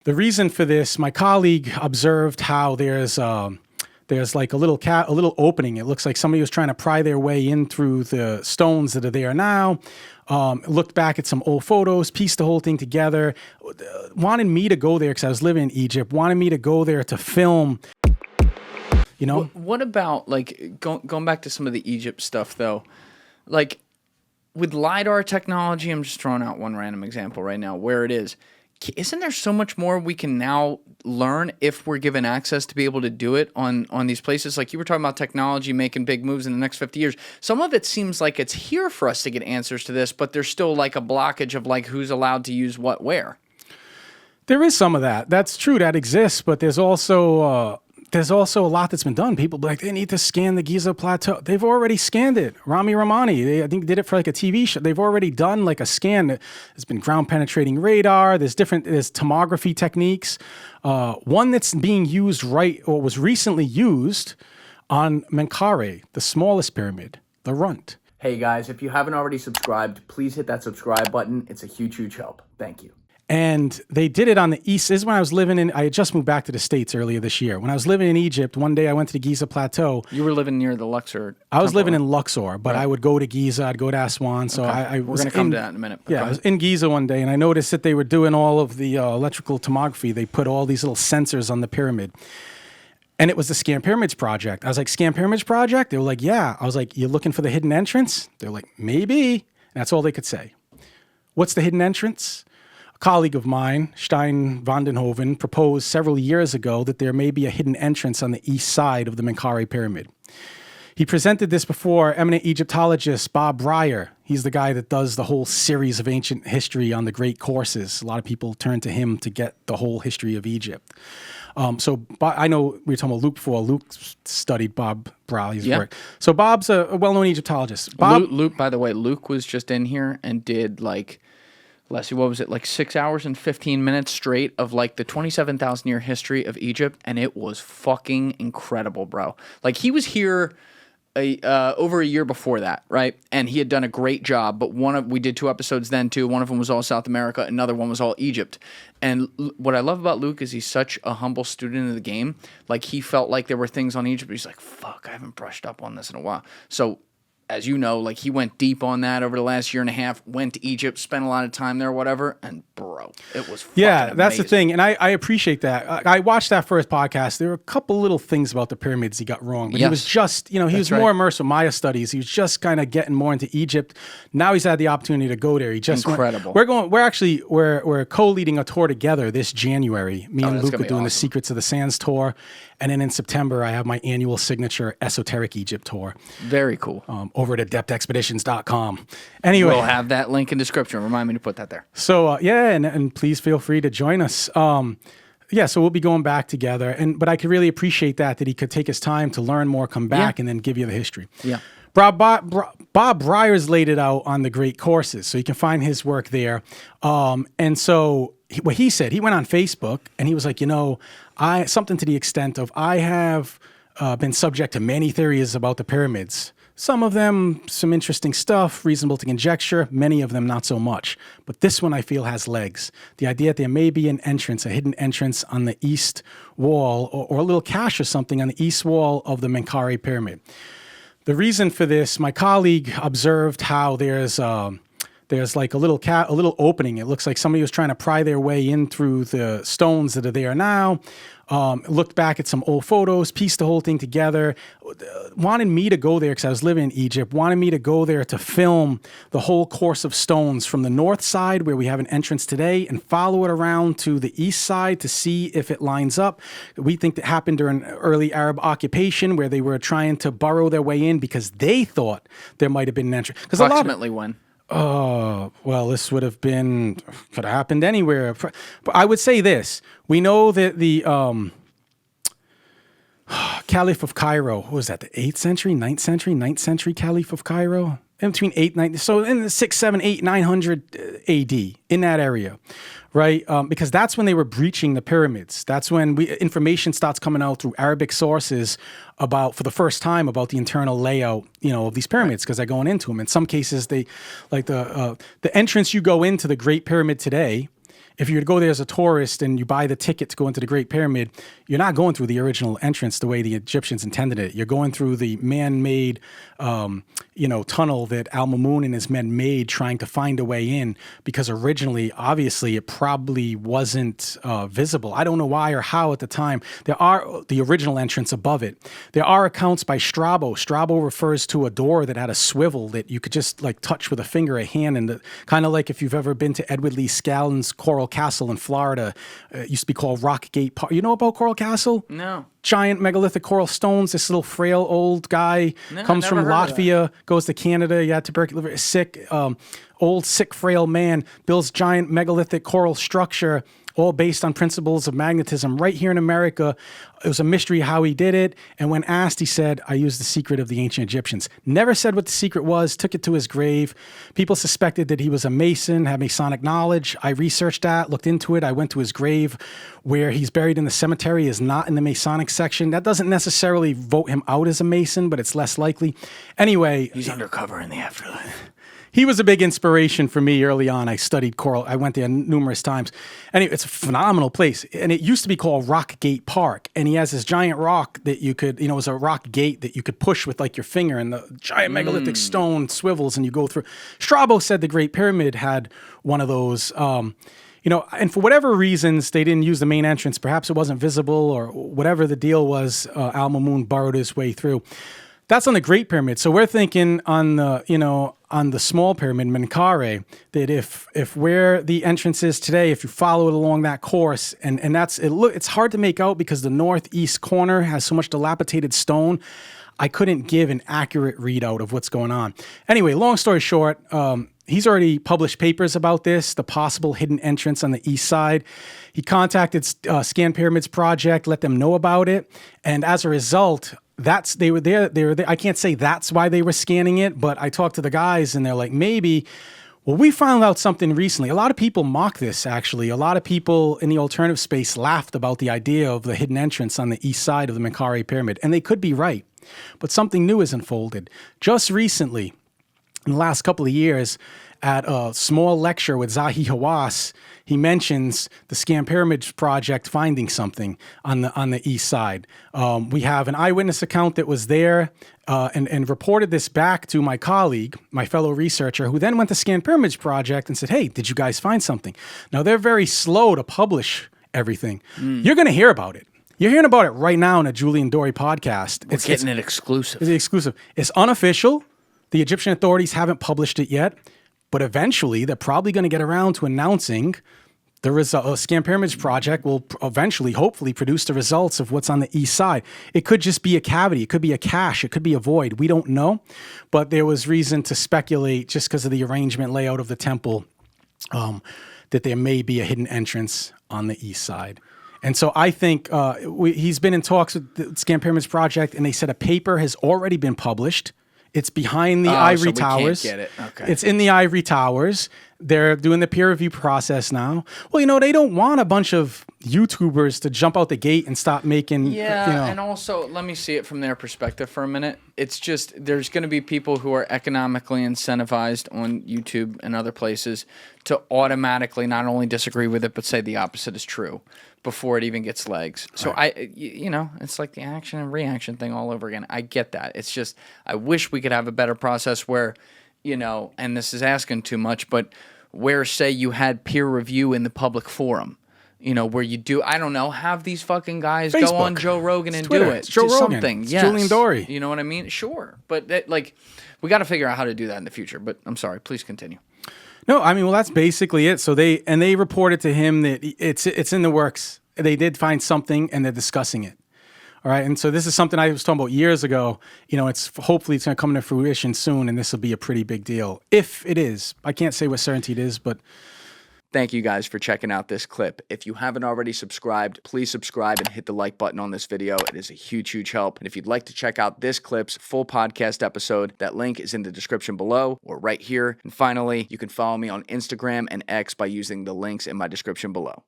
The reason for this, my colleague observed how there's like a little opening. It looks like somebody was trying to pry their way in through the stones that are there now. Looked back at some old photos, pieced the whole thing together, wanted me to go there because I was living in Egypt, wanted me to go there to film, you know? What about, like, going back to some of the Egypt stuff, though? Like, with LiDAR technology, I'm just throwing out one random example right now, where it is. Isn't there so much more we can now learn if we're given access to be able to do it on these places? Like you were talking about technology making big moves in the next 50 years. Some of it seems like it's here for us to get answers to this, but there's still like a blockage of like who's allowed to use what where. There is some of that. That's true. That exists, but there's also a lot that's been done. People be like, they need to scan the Giza Plateau. They've already scanned it. Rami Rahmani, I think, did it for like a TV show. They've already done like a scan. There's been ground penetrating radar. There's tomography techniques. One that's being used was recently used on Menkaure, the smallest pyramid, the Runt. Hey guys, if you haven't already subscribed, please hit that subscribe button. It's a huge, huge help. Thank you. And they did it on the east. This is when I was I had just moved back to the States earlier this year. When I was living in Egypt, one day I went to the Giza Plateau. You were living near the Luxor. I was living in Luxor, but right. I would go to Giza, I'd go to Aswan. So okay. We're going to come to that in a minute. Yeah, I was in Giza one day, and I noticed that they were doing all of the electrical tomography. They put all these little sensors on the pyramid. And it was the Scan Pyramids Project. I was like, Scan Pyramids Project? They were like, yeah. I was like, you're looking for the hidden entrance? They're like, maybe. And that's all they could say. What's the hidden entrance? Colleague of mine, Stein van den Hoven, proposed several years ago that there may be a hidden entrance on the east side of the Menkaure pyramid. He presented this before eminent Egyptologist Bob Breyer. He's the guy that does the whole series of ancient history on the great courses. A lot of people turn to him to get the whole history of Egypt. So I know we were talking about Luke before. Luke studied Bob Browley's work. So Bob's a well-known Egyptologist. Luke, by the way, Luke was just in here and did like... Leslie, what was it, like 6 hours and 15 minutes straight of like the 27,000 year history of Egypt, and it was fucking incredible, bro. Like he was here over a year before that, right? And he had done a great job, but we did 2 episodes then too. One of them was all South America, another one was all Egypt. And what I love about Luke is he's such a humble student of the game. Like he felt like there were things on Egypt, but he's like, fuck, I haven't brushed up on this in a while. So as you know, like he went deep on that over the last year and a half, went to Egypt, spent a lot of time there, whatever, and bro, it was fucking amazing. That's the thing, and I appreciate that. I watched that first podcast. There were a couple little things about the pyramids he got wrong, but he was just, he was more immersed with Maya studies. He was just kind of getting more into Egypt. Now he's had the opportunity to go there. He just incredible. We're co-leading a tour together this January. Me and Luke are doing the Secrets of the Sands tour, and then in September I have my annual signature Esoteric Egypt tour. Very cool. Over at adeptexpeditions.com. Anyway. We'll have that link in description. Remind me to put that there. So, and please feel free to join us. So we'll be going back together. But I could really appreciate that he could take his time to learn more, come back, and then give you the history. Yeah. Bob Breyer's laid it out on the great courses, so you can find his work there. And so what he said, he went on Facebook, and he was like, something to the extent of, I have been subject to many theories about the pyramids. Some of them, some interesting stuff, reasonable to conjecture. Many of them, not so much. But this one, I feel, has legs. The idea that there may be an entrance, a hidden entrance on the east wall, or a little cache or something on the east wall of the Menkaure pyramid. The reason for this, my colleague observed how there's like a little opening. It looks like somebody was trying to pry their way in through the stones that are there now. Looked back at some old photos, pieced the whole thing together, wanted me to go there because I was living in Egypt, wanted me to go there to film the whole course of stones from the north side where we have an entrance today and follow it around to the east side to see if it lines up. We think that happened during early Arab occupation where they were trying to burrow their way in because they thought there might have been an entrance. Approximately when? Well, this could have happened anywhere. But I would say this. We know that the Caliph of Cairo, what was that, the 8th century, 9th century Caliph of Cairo? In between 8, 9, so in the 6, 7, 8, 900 AD, in that area, right? Because that's when they were breaching the pyramids. That's when information starts coming out through Arabic sources for the first time about the internal layout, of these pyramids, because they're going into them. In some cases, they, like the entrance you go into the Great Pyramid today if you were to go there as a tourist and you buy the ticket to go into the Great Pyramid, you're not going through the original entrance the way the Egyptians intended it. You're going through the man-made, tunnel that Al-Mamun and his men made trying to find a way in, because originally, obviously, it probably wasn't visible. I don't know why or how at the time. There are the original entrance above it. There are accounts by Strabo. Strabo refers to a door that had a swivel that you could just like touch with a finger, a hand, and kind of like if you've ever been to Edward Lee Scallon's Coral Castle in Florida. It used to be called Rock Gate Park. You know about Coral Castle? No. Giant megalithic coral stones. This little frail old guy comes from Latvia, goes to Canada. Yeah, tuberculosis, sick, old, sick, frail man builds giant megalithic coral structure, all based on principles of magnetism right here in America. It was a mystery how he did it. And when asked, he said, I used the secret of the ancient Egyptians. Never said what the secret was, took it to his grave. People suspected that he was a Mason, had Masonic knowledge. I researched that, looked into it. I went to his grave where he's buried in the cemetery is not in the Masonic section. That doesn't necessarily vote him out as a Mason, but it's less likely. Anyway. He's undercover in the afterlife. He was a big inspiration for me early on. I studied coral. I went there numerous times. Anyway, it's a phenomenal place. And it used to be called Rock Gate Park. And he has this giant rock that you could, it was a rock gate that you could push with like your finger, and the giant megalithic stone swivels and you go through. Strabo said the Great Pyramid had one of those. And for whatever reasons, they didn't use the main entrance. Perhaps it wasn't visible or whatever the deal was. Al-Mamun burrowed his way through. That's on the Great Pyramid. So we're thinking on the small pyramid, Menkaure, that if where the entrance is today, if you follow it along that course, and it's hard to make out because the northeast corner has so much dilapidated stone. I couldn't give an accurate readout of what's going on. Anyway, long story short, he's already published papers about this, the possible hidden entrance on the east side. He contacted Scan Pyramids Project, let them know about it, and as a result, they were there. I can't say that's why they were scanning it, but I talked to the guys and they're like, maybe. Well, we found out something recently. A lot of people mock this, actually. A lot of people in the alternative space laughed about the idea of the hidden entrance on the east side of the Menkaure Pyramid, and they could be right. But something new has unfolded. Just recently, in the last couple of years, at a small lecture with Zahi Hawass, he mentions the Scan Pyramids Project finding something on the east side. We have an eyewitness account that was there and reported this back to my colleague, my fellow researcher, who then went to Scan Pyramids Project and said, hey, did you guys find something? Now, they're very slow to publish everything. You're going to hear about it. You're hearing about it right now in a Julian Dorey podcast. We're getting it exclusive. It's exclusive. It's unofficial. The Egyptian authorities haven't published it yet. But eventually, they're probably going to get around to announcing the result. Scan Pyramids Project will eventually, hopefully, produce the results of what's on the east side. It could just be a cavity. It could be a cache. It could be a void. We don't know. But there was reason to speculate, just because of the arrangement layout of the temple, that there may be a hidden entrance on the east side. And so I think he's been in talks with the Scan Pyramids Project, and they said a paper has already been published. It's behind the ivory towers. Can't get it. Okay. It's in the ivory towers. They're doing the peer review process now. Well, they don't want a bunch of YouTubers to jump out the gate and stop making. Yeah, and also let me see it from their perspective for a minute. It's just there's going to be people who are economically incentivized on YouTube and other places to automatically not only disagree with it but say the opposite is true before it even gets legs. So right. It's like the action and reaction thing all over again. I get that. It's just I wish we could have a better process where, and this is asking too much, but where say you had peer review in the public forum. Where you do, I don't know, have these fucking guys Facebook. go on Joe Rogan and Twitter. do it. It's Joe Rogan. Something. It's Yes. Julian Dorey. You know what I mean? Sure. But we got to figure out how to do that in the future. But I'm sorry. Please continue. No, I mean, well, that's basically it. So they reported to him that it's in the works. They did find something and they're discussing it. All right. And so this is something I was talking about years ago. Hopefully it's going to come to fruition soon, and this will be a pretty big deal. If it is. I can't say with certainty it is, but Thank you guys for checking out this clip. If you haven't already subscribed, please subscribe and hit the like button on this video. It is a huge, huge help. And if you'd like to check out this clip's full podcast episode, that link is in the description below or right here. And finally, you can follow me on Instagram and X by using the links in my description below.